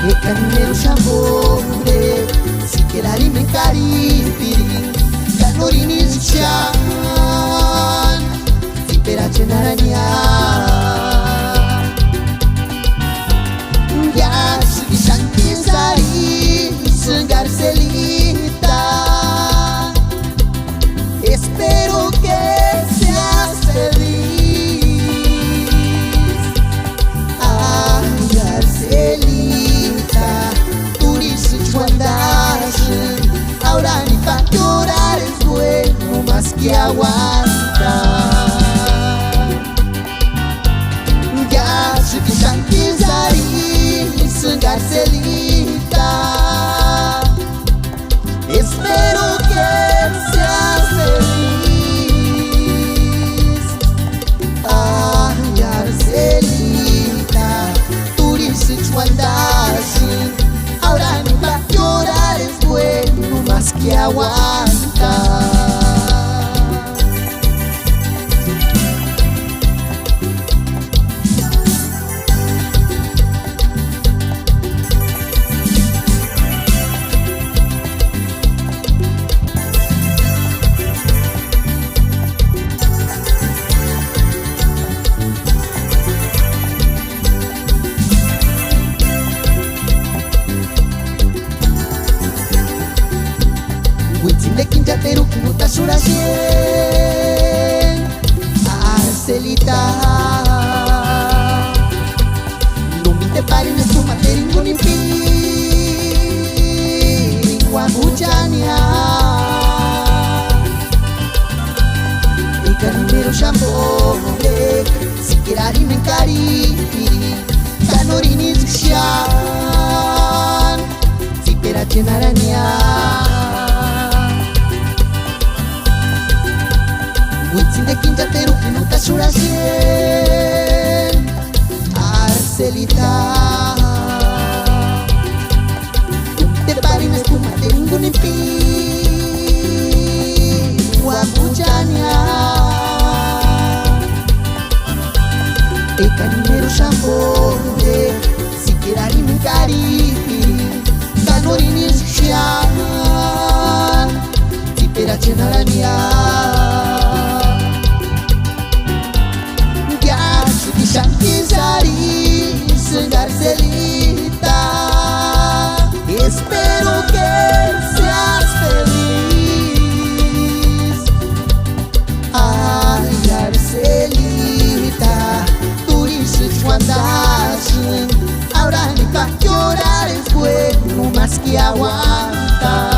E caminero shamore Sikerari menkari piri Kanori chan Zipera cenarania Ya sugi shanti Sanggar celita Espero que seas feliz. Ay, Arcelita, por eso yo andas. Ahora ni pa' llorar es bueno más que aguantar. Ya suficiente Sanggar celita. Espero que seas feliz. Ay, Arcelita, por eso yo andas. Ahora ni pa' llorar es bueno más que aguantar. Witzin de Quinchateru, Kimuta Shurayen Arcelita No me te paren en tu materingo ni pi Guamuchania Y carimero shambore Sikerari menkari Kanorini zushan Zipera cenarania Witzin de Quinchateru, Kimuta Shurayen Arcelita Te parines tu materingo ni pi Guamuchania E carimero shambore Sikerari menkari Kanorini zushan Zipera cenarania Shanti Sanggar celita. Espero que seas feliz. Ay, Arcelita, por eso yo andas. Ahora ni pa' llorar es bueno más que aguantar.